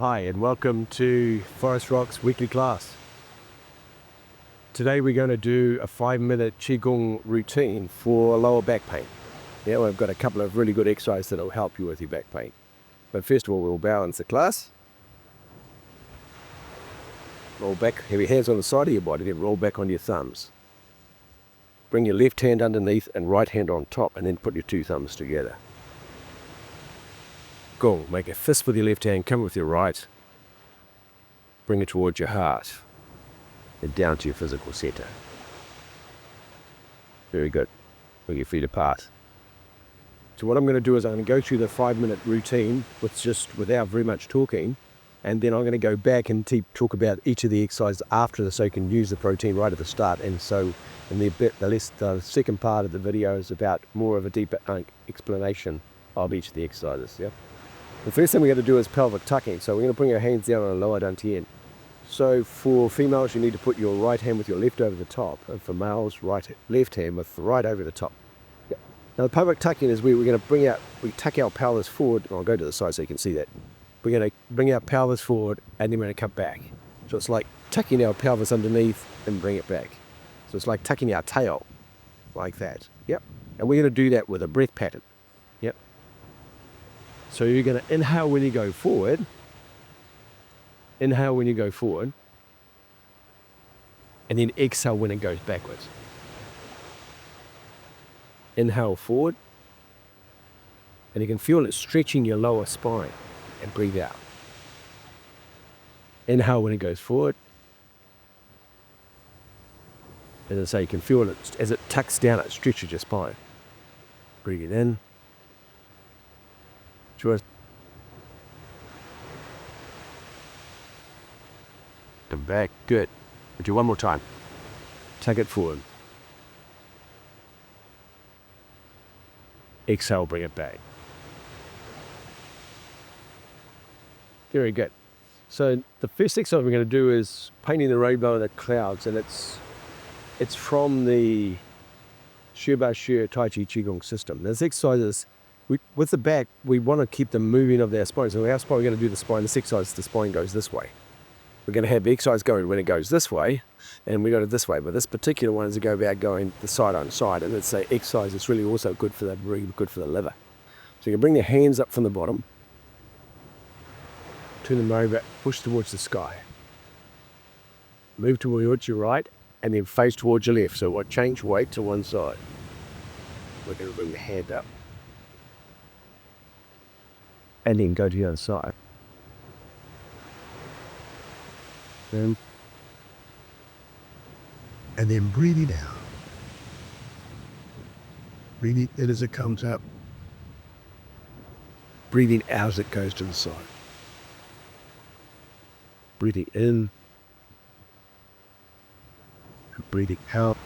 Hi and welcome to Forest Rock's weekly class. Today we're going to do a 5-minute Qigong routine for lower back pain. Yeah, we've got a couple of really good exercises that will help you with your back pain. But first of all, we'll bow into class. Roll back, have your hands on the side of your body, then roll back on your thumbs. Bring your left hand underneath and right hand on top, and then put your two thumbs together. Gong, make a fist with your left hand, come with your right. Bring it towards your heart and down to your physical center. Very good. Bring your feet apart. So what I'm going to do is I'm going to go through the 5-minute routine without very much talking, and then I'm going to go back and talk about each of the exercises after this so you can use the protein right at the start. And so in the second part of the video is about more of a deeper explanation of each of the exercises. Yeah. The first thing we're going to do is pelvic tucking. So we're going to bring our hands down on the lower dantian. So for females, you need to put your right hand with your left over the top, and for males, left hand with the right over the top. Yeah. Now the pelvic tucking is where we're going to we tuck our pelvis forward. I'll go to the side so you can see that. We're going to bring our pelvis forward and then we're going to come back. So it's like tucking our pelvis underneath and bring it back. So it's like tucking our tail, like that. Yep. And we're going to do that with a breath pattern. Yep. So you're going to inhale when you go forward. Inhale when you go forward. And then exhale when it goes backwards. Inhale forward. And you can feel it stretching your lower spine. And breathe out. Inhale when it goes forward. As I say, you can feel it as it tucks down, it stretches your spine. Breathe it in. Sure. Come back. Good. We'll do one more time. Tuck it forward. Exhale, bring it back. Very good. So the first exercise we're going to do is painting the rainbow in the clouds, and it's from the Shi Tai Chi Qigong system. This exercise is, with the back, we want to keep the moving of our spine. So our spine, we're going to do the spine. This exercise, the spine goes this way. We're going to have the exercise going when it goes this way, and we got it this way. But this particular one is to go about going the side on side, and it's an exercise that's really also good for really good for the liver. So you can bring your hands up from the bottom. Turn them over, push towards the sky. Move towards your right, and then face towards your left. So we'll change weight to one side. We're going to bring the hand up. And then go to the other side. And then breathe it out. Breathing in as it comes up. Breathing out as it goes to the side. Breathing in, breathing out,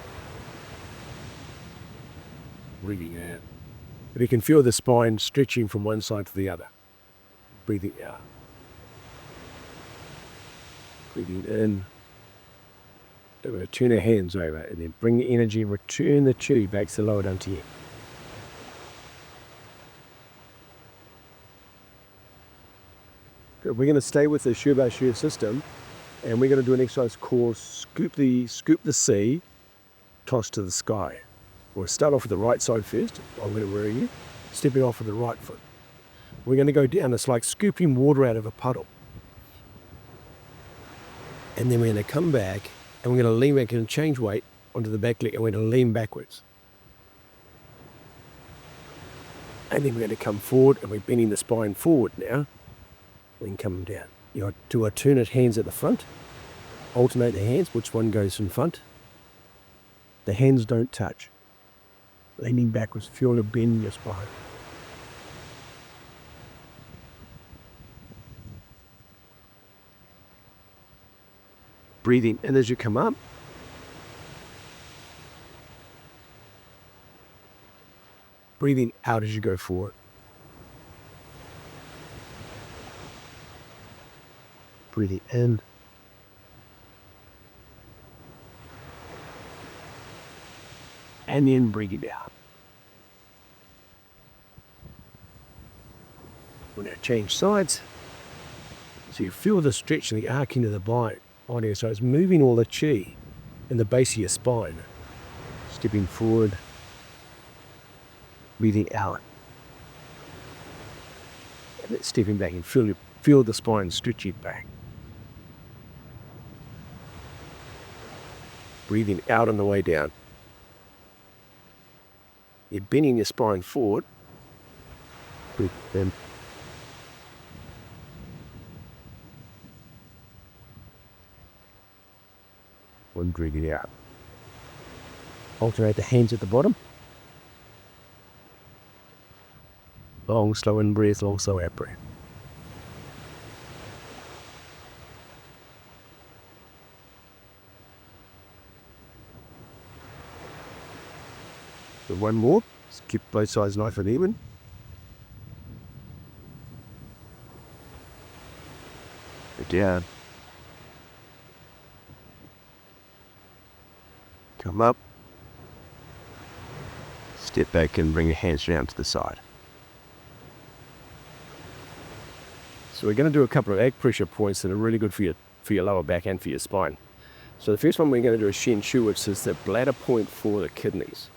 breathing out. But you can feel the spine stretching from one side to the other. Breathing out. Breathing in. So we'll turn our hands over and then bring the energy and return the chi back to the lower dantian. We're going to stay with the Shi system, and we're going to do an exercise called scoop the sea, toss to the sky. We'll start off with the right side first. I'm going to worry you. Stepping off with the right foot. We're going to go down. It's like scooping water out of a puddle. And then we're going to come back, and we're going to lean back and change weight onto the back leg, and we're going to lean backwards. And then we're going to come forward, and we're bending the spine forward now. Then come down. You do alternate hands at the front. Alternate the hands. Which one goes in front? The hands don't touch. Leaning backwards. Feel a bend in your spine. Breathing in as you come up. Breathing out as you go forward. Breathing in. And then breathing out. We're going to change sides. So you feel the stretch and the arcing of the body here. So it's moving all the chi in the base of your spine. Stepping forward, breathing out. And then stepping back and feel the spine stretching back. Breathing out on the way down. You're bending your spine forward. Breathe in. And breathe it out. Alternate the hands at the bottom. Long, slow in breath, long, slow out breath. So one more. Just keep both sides nice and even. Down. Come up. Step back and bring your hands down to the side. So we're going to do a couple of acupressure points that are really good for your lower back and for your spine. So the first one we're going to do is Shen, which is the bladder point for the kidneys.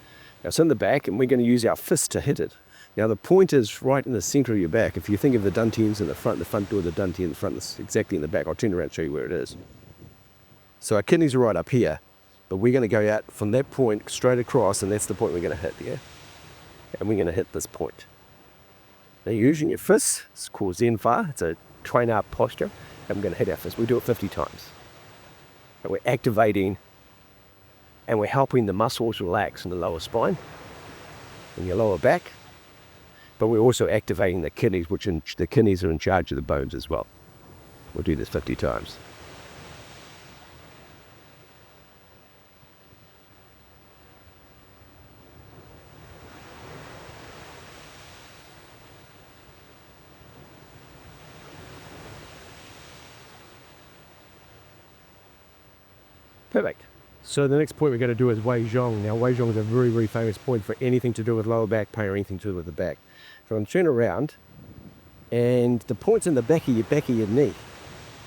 Now it's in the back and we're going to use our fist to hit it. Now the point is right in the center of your back. If you think of the dantians in the front door of the dantian in the front is exactly in the back. I'll turn around and show you where it is. So our kidneys are right up here, but we're going to go out from that point straight across, and that's the point we're going to hit, yeah? And we're going to hit this point. Now you're using your fists. It's called Zhen Fa. It's a train up posture. And we're going to hit our fist. We do it 50 times. And we're activating and we're helping the muscles relax in the lower spine and your lower back. But we're also activating the kidneys, which the kidneys are in charge of the bones as well. We'll do this 50 times. Perfect. So the next point we're going to do is Wei Zhong. Now Wei Zhong is a very, very famous point for anything to do with lower back pain or anything to do with the back. So I'm going to turn around, and the point's in the back of your knee.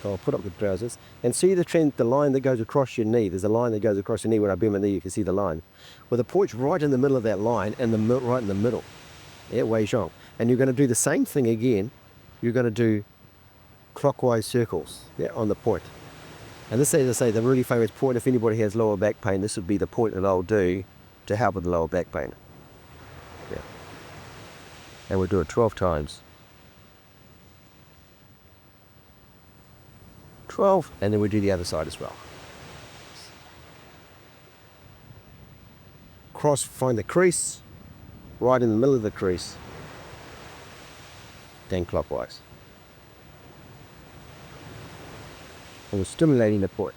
So I'll put up the trousers and see the line that goes across your knee. There's a line that goes across your knee. When I bend my knee, you can see the line. Well, the point's right in the middle of that line, and right in the middle. Yeah, Wei Zhong. And you're going to do the same thing again. You're going to do clockwise circles, yeah, on the point. And this, as I say, the really famous point, if anybody has lower back pain, this would be the point that I'll do to help with the lower back pain. Yeah. And we'll do it 12 times. 12, and then we do the other side as well. Cross, find the crease, right in the middle of the crease, then clockwise. And we're stimulating the point.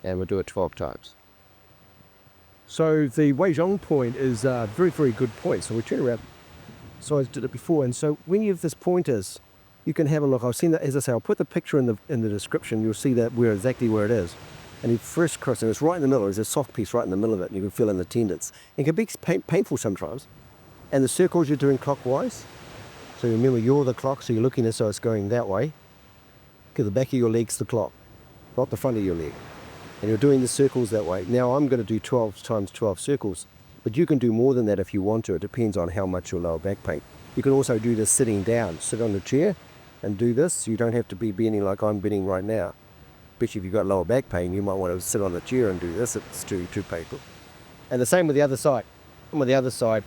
And we'll do it 12 times. So the Wei Zhong point is a very, very good point. So we turn around. So I did it before. And so when you have this pointers, you can have a look. I've seen that, as I say, I'll put the picture in the description. You'll see that exactly where it is. And you first cross, and it's right in the middle. There's a soft piece right in the middle of it, and you can feel in the tendons. It can be painful sometimes. And the circles you're doing clockwise. So remember, you're the clock, so you're looking at it so it's going that way. Okay, the back of your leg's the clock, not the front of your leg. And you're doing the circles that way. Now I'm going to do 12 times 12 circles, but you can do more than that if you want to. It depends on how much your lower back pain. You can also do this sitting down. Sit on the chair and do this. You don't have to be bending like I'm bending right now. Especially if you've got lower back pain, you might want to sit on the chair and do this. It's too painful. And the same with the other side. And with the other side,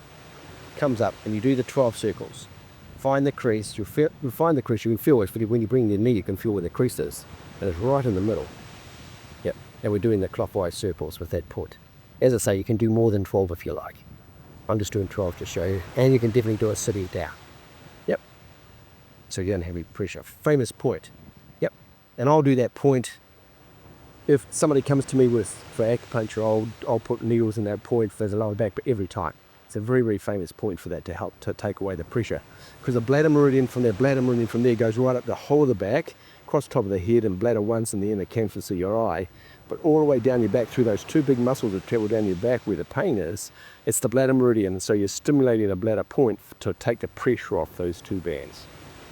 comes up and you do the 12 circles. Find the crease. You'll find the crease. You can feel it. When you bring your knee, you can feel where the crease is. And it's right in the middle. Yep. And we're doing the clockwise circles with that point. As I say, you can do more than 12 if you like. I'm just doing 12 to show you. And you can definitely do it sitting down. Yep. So you don't have any pressure. Famous point. Yep. And I'll do that point. If somebody comes to me for acupuncture, I'll put needles in that point for the lower back, but every time. It's a very, very famous point for that to help to take away the pressure. Because the bladder meridian from there goes right up the whole of the back across top of the head and bladder once in the inner canthus of your eye, but all the way down your back through those two big muscles that travel down your back where the pain is. It's the bladder meridian, so you're stimulating the bladder point to take the pressure off those two bands.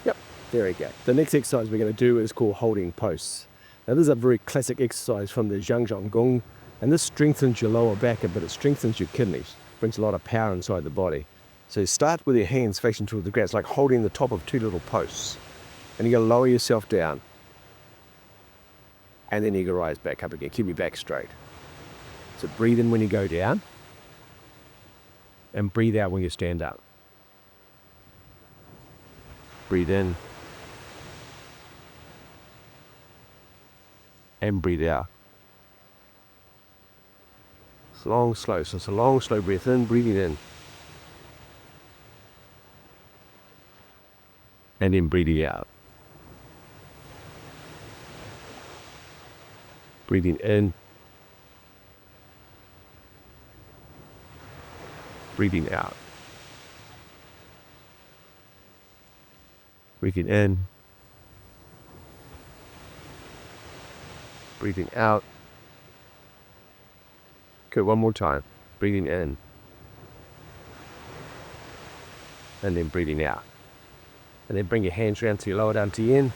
Yep, there we go. The next exercise we're going to do is called holding posts. Now this is a very classic exercise from the Zhan Gong, and this strengthens your lower back a bit. It strengthens your kidneys, brings a lot of power inside the body. So you start with your hands facing toward the ground. It's like holding the top of two little posts. And you're going to lower yourself down. And then you can rise back up again. Keep your back straight. So breathe in when you go down. And breathe out when you stand up. Breathe in. And breathe out. It's long, slow. So it's a long, slow breath in, breathing in. And then breathing out. Breathing in. Breathing out. Breathing in. Breathing out. Okay, one more time. Breathing in. And then breathing out. And then bring your hands around to your lower dantian.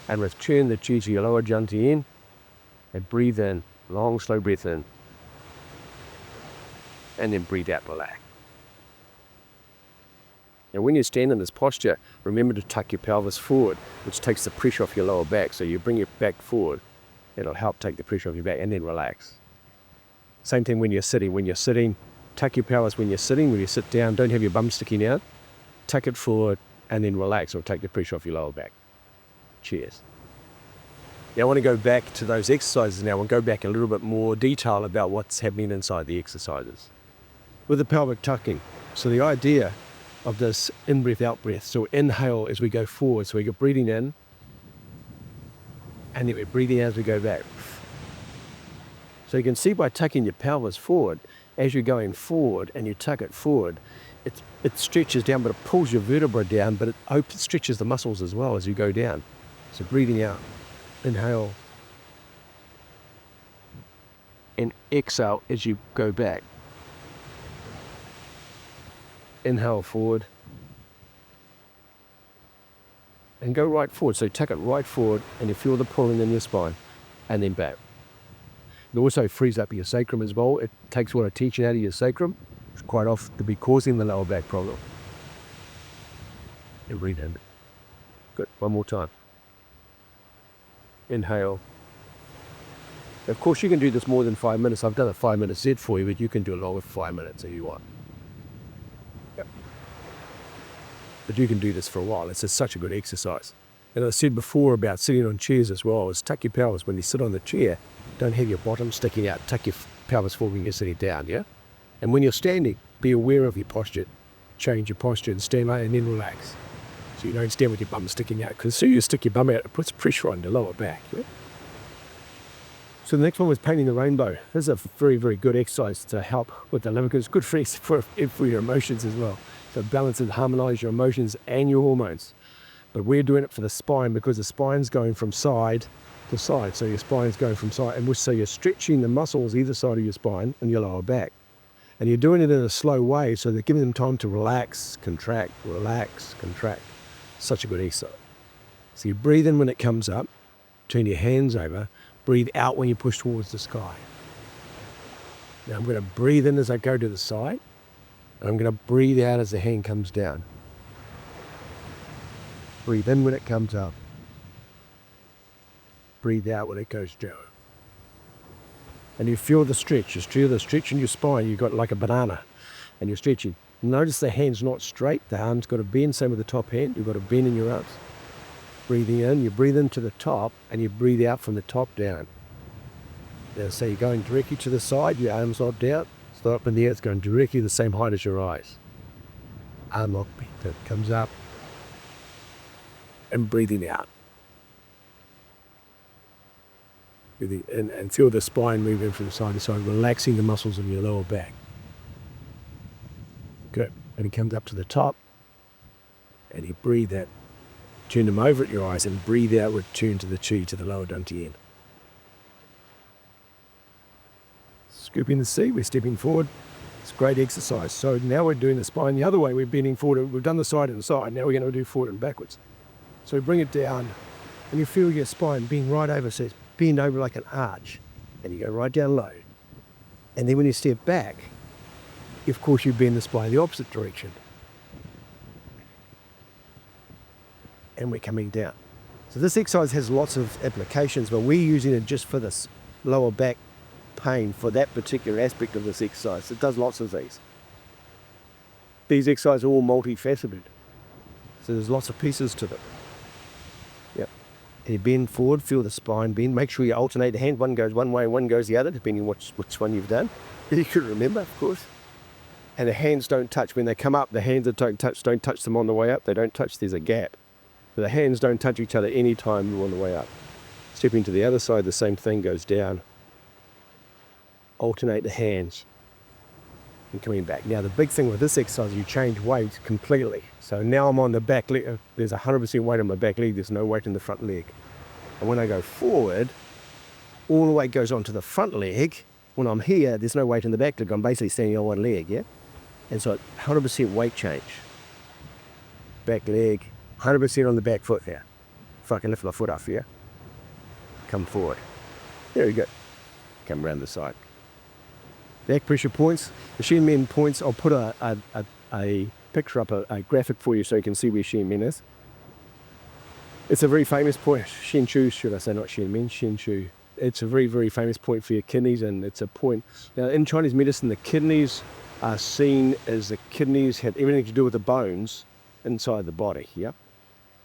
And return the chi to your lower dantian. And breathe in. Long, slow breath in. And then breathe out, relax. Now when you stand in this posture, remember to tuck your pelvis forward, which takes the pressure off your lower back. So you bring your back forward. It'll help take the pressure off your back, and then relax. Same thing when you're sitting. When you're sitting, tuck your pelvis when you're sitting. When you sit down, don't have your bum sticking out. Tuck it forward, and then relax, or take the pressure off your lower back. Cheers. Now I want to go back to those exercises now and go back a little bit more detail about what's happening inside the exercises. With the pelvic tucking, so the idea of this in-breath, out-breath, so inhale as we go forward, so we get breathing in, and then we're breathing out as we go back. So you can see by tucking your pelvis forward, as you're going forward and you tuck it forward, it stretches down, but it pulls your vertebra down, but it stretches the muscles as well as you go down. So breathing out, inhale, and exhale as you go back. Inhale forward, and go right forward. So tuck it right forward, and you feel the pulling in your spine, and then back. It also frees up your sacrum as well. It takes a lot of tension out of your sacrum, which quite often to be causing the lower back problem. And breathe in. Good. One more time. Inhale. Of course, you can do this more than 5 minutes. I've done a 5-minute set for you, but you can do it longer for 5 minutes if you want. Yep. But you can do this for a while. It's just such a good exercise. And I said before about sitting on chairs as well, is tuck your pelvis when you sit on the chair. Don't have your bottom sticking out. Tuck your pelvis forward when you're sitting down, yeah? And when you're standing, be aware of your posture. Change your posture and stand like and then relax. So you don't stand with your bum sticking out, because as soon as you stick your bum out, it puts pressure on the lower back, yeah? So the next one was painting the rainbow. This is a very, very good exercise to help with the liver, because it's good for your emotions as well. So balance and harmonize your emotions and your hormones. But we're doing it for the spine, because the spine's going from side to side. So your spine's going from side, and so you're stretching the muscles either side of your spine and your lower back. And you're doing it in a slow way, so they're giving them time to relax, contract, relax, contract. Such a good exercise. So you breathe in when it comes up, turn your hands over, breathe out when you push towards the sky. Now I'm going to breathe in as I go to the side, and I'm going to breathe out as the hand comes down. Breathe in when it comes up. Breathe out when it goes down. And you feel the stretch. You feel the stretch in your spine. You've got like a banana, and you're stretching. Notice the hand's not straight. The arm's got a bend. Same with the top hand. You've got a bend in your arms. Breathing in, you breathe into the top, and you breathe out from the top down. Now, so you're going directly to the side. Your arms locked out. It's not up in the air. It's going directly the same height as your eyes. Arm lock, that comes up, and breathing out. Breathing in, and feel the spine moving from side to side, relaxing the muscles in your lower back. Good. And he comes up to the top, and you breathe that Turn them over at your eyes and breathe out, return to the Qi, to the lower dantian. Scooping the C, we're stepping forward. It's a great exercise. So now we're doing the spine the other way. We're bending forward. We've done the side and side. Now we're going to do forward and backwards. So we bring it down and you feel your spine being right over. So it's bend over like an arch. And you go right down low. And then when you step back, of course you bend the spine the opposite direction. And we're coming down. So this exercise has lots of applications, but we're using it just for this lower back pain for that particular aspect of this exercise. It does lots of these. These exercises are all multifaceted. So there's lots of pieces to them. Yep. And you bend forward, feel the spine bend. Make sure you alternate the hand. One goes one way and one goes the other, depending on which one you've done. You can remember, of course. And the hands don't touch. When they come up, the hands that don't touch them on the way up. They don't touch, there's a gap. But the hands don't touch each other any time you're on the way up. Stepping to the other side, the same thing goes down. Alternate the hands and coming back. Now the big thing with this exercise, you change weight completely. So now I'm on the back leg. There's 100% weight on my back leg. There's no weight in the front leg. And when I go forward, all the weight goes onto the front leg. When I'm here, there's no weight in the back leg. I'm basically standing on one leg, yeah? And so 100% weight change. Back leg, 100% on the back foot here. If I can lift my foot off here. Come forward. There we go. Come around the side. The acupressure points, the Shen Men points, I'll put a picture up, a graphic for you so you can see where Shen Men is. It's a very famous point, Shen Chu, should I say, not Shen Men, Shen Chu. It's a very, very famous point for your kidneys, and it's a point. Now in Chinese medicine, the kidneys are seen as the kidneys have everything to do with the bones inside the body, yeah?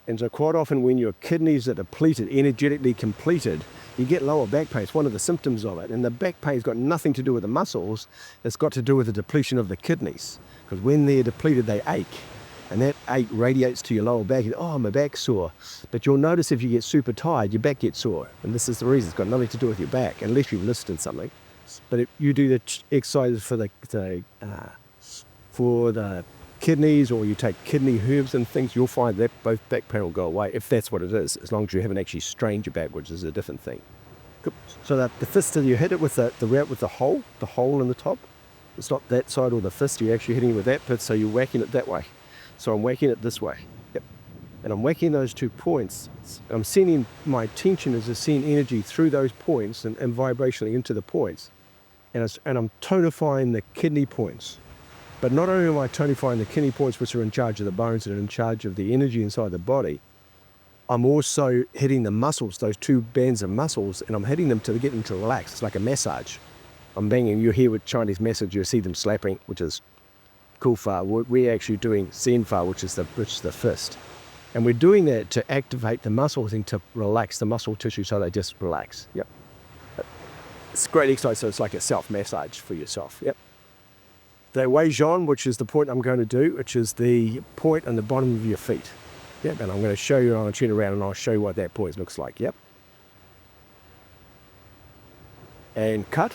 And so quite often when your kidneys are depleted, energetically completed, you get lower back pain. It's one of the symptoms of it. And the back pain's got nothing to do with the muscles. It's got to do with the depletion of the kidneys. Because when they're depleted, they ache. And that ache radiates to your lower back. Oh, my back's sore. But you'll notice if you get super tired, your back gets sore. And this is the reason. It's got nothing to do with your back, unless you've listed something. But if you do the exercises for the kidneys, or you take kidney herbs and things, you'll find that both back pain will go away, if that's what it is, as long as you haven't actually strained your back, which is a different thing. So that the fist, you hit it with the route with the hole in the top. It's not that side or the fist, you're actually hitting it with that bit, so you're whacking it that way. So I'm whacking it this way. Yep. And I'm whacking those 2 points. I'm sending, my attention is to send energy through those points and vibrationally into the points. And I'm tonifying the kidney points. But not only am I tonifying the kidney points, which are in charge of the bones and in charge of the energy inside the body, I'm also hitting the muscles, those 2 bands of muscles, and I'm hitting them to get them to relax. It's like a massage. I'm banging. You hear with Chinese massage, you see them slapping, which is cool fa. We're actually doing Zhen fa, which is the fist. And we're doing that to activate the muscles and to relax the muscle tissue so they just relax. Yep. It's a great exercise, so it's like a self-massage for yourself. Yep. The Wei Zhan, which is the point I'm going to do, which is the point on the bottom of your feet. Yep, and I'm going to show you, and I'll turn around and I'll show you what that point looks like. Yep. And cut.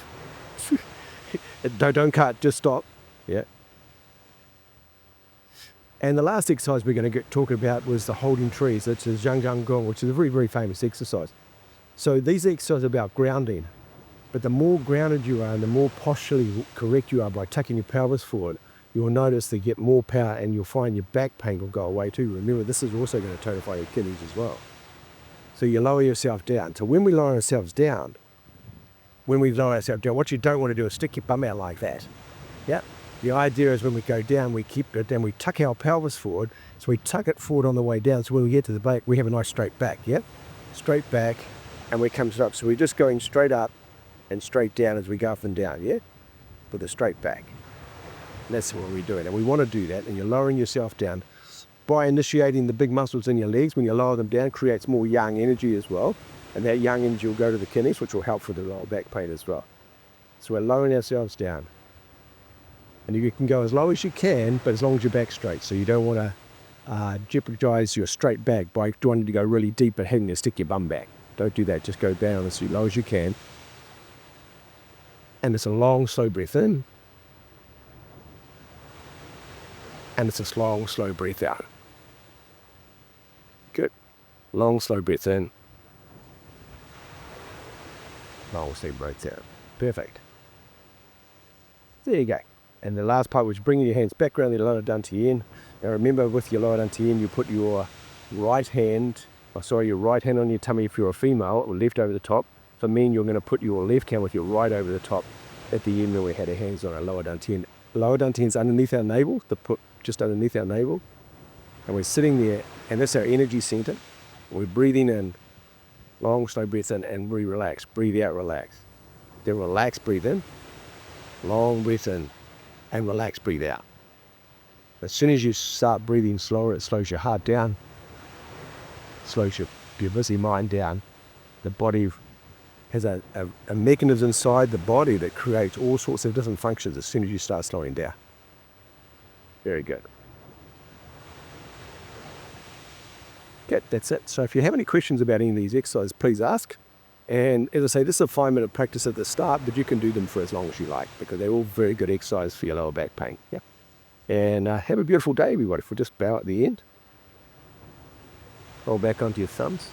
Don't cut, just stop. Yeah. And the last exercise we're going to talk about was the holding trees. It's a Zhang Gong, which is a very, very famous exercise. So these exercises are about grounding. But the more grounded you are and the more posturally correct you are by tucking your pelvis forward, you'll notice that you get more power, and you'll find your back pain will go away too. Remember, this is also going to tonify your kidneys as well. So you lower yourself down. So when we lower ourselves down, what you don't want to do is stick your bum out like that. Yeah. The idea is when we go down, we keep it down, we tuck our pelvis forward. So we tuck it forward on the way down. So when we get to the back, we have a nice straight back. Yep. Straight back, and we come up. So we're just going straight up and straight down as we go up and down, yeah? With a straight back. And that's what we're doing. And we want to do that, and you're lowering yourself down by initiating the big muscles in your legs. When you lower them down, it creates more yang energy as well. And that yang energy will go to the kidneys, which will help for the lower back pain as well. So we're lowering ourselves down. And you can go as low as you can, but as long as your back's straight. So you don't want to jeopardize your straight back by wanting to go really deep and having to stick your bum back. Don't do that. Just go down as low as you can. And it's a long, slow breath in. And it's a long, slow breath out. Good. Long, slow breath in. Long, slow breath out. Perfect. There you go. And the last part was bringing your hands back around the lower dantian. Now remember, with your lower dantian, you put your right hand on your tummy if you're a female, or left over the top. For men, you're going to put your left hand with your right over the top at the end where we had our hands on our lower dantian. Lower dantian's underneath our navel, just underneath our navel. And we're sitting there, and that's our energy center. We're breathing in, long, slow breath in, and we relax. Breathe out, relax. Then relax, breathe in, long breath in, and relax, breathe out. As soon as you start breathing slower, it slows your heart down, slows your busy mind down. The body has a mechanism inside the body that creates all sorts of different functions as soon as you start slowing down. Very good. Okay, that's it. So if you have any questions about any of these exercises, please ask. And as I say, this is a 5-minute practice at the start, but you can do them for as long as you like, because they're all very good exercises for your lower back pain. Yeah. And have a beautiful day, everybody. We'll just bow at the end. Roll back onto your thumbs.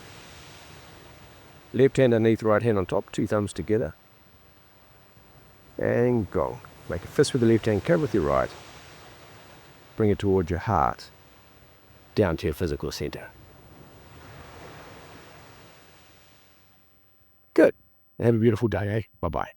Left hand underneath, right hand on top, 2 thumbs together. And Gong. Make a fist with the left hand, cover with your right. Bring it towards your heart, down to your physical center. Good. Have a beautiful day, eh? Bye-bye.